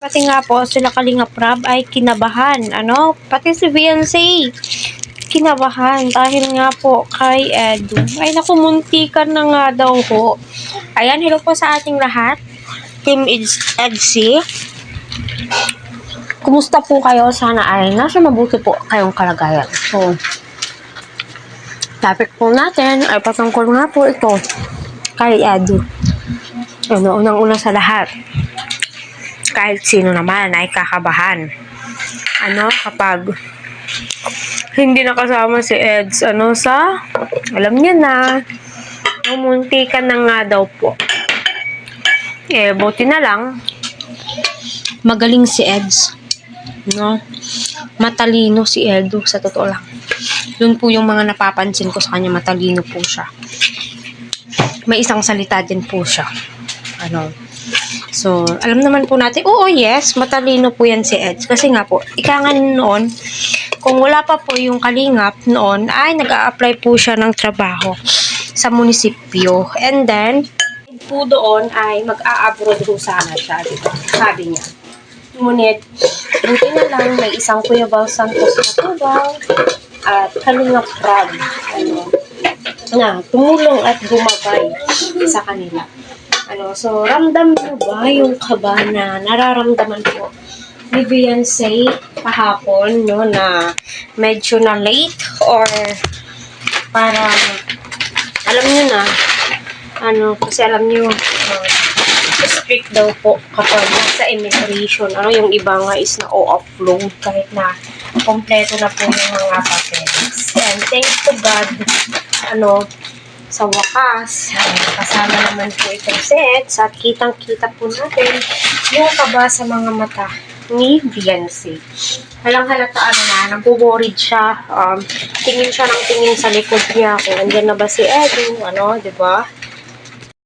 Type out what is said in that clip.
Pati nga po sila Kalingap Rab ay kinabahan. Pati si Beyonce kinabahan dahil nga po kay Edu. Ay naku, muntikan na nga daw po. Ayan, hello po sa ating lahat. Team EDC. Kumusta po kayo? Sana ay nasa mabuti po kayong kalagayan. So, topic po natin ay patungkol nga po ito kay Edu. Unang-una sa lahat, kahit sino naman ay kakabahan. Kapag hindi nakasama si Eds, alam niya na, muntikan na nga daw po. Buti na lang, magaling si Eds. Matalino si Edu, sa totoo lang. Yun po yung mga napapansin ko sa kanya, matalino po siya. May isang salita din po siya. So, alam naman po natin, yes, matalino po yan si Eds. Kasi nga po, ika nga noon, kung wala pa po yung Kalingap noon, ay nag-a-apply po siya ng trabaho sa munisipyo. And then, po doon ay mag-a-abroad po sana siya, diba? Sabi niya. Ngunit, buti na lang, may isang Kuya Bal Santos na tubang at Kalingap Rab, na tumulong at gumabay sa kanila. So, ramdam mo ba yung kaba na nararamdaman ko ni Beyonce kahapon, na medyo na late or parang, alam nyo na, kasi alam nyo, strict daw po kapag sa immigration, yung iba nga is na o-offload kahit na kompleto na po yung mga papeles. And thanks to God, sa wakas, kasama naman po itong sets at kitang-kita po natin yung kaba sa mga mata ni Beyonce. Halang halata nagbo-worried siya. Tingin siya ng tingin sa likod niya kung andyan na ba si Edu, diba?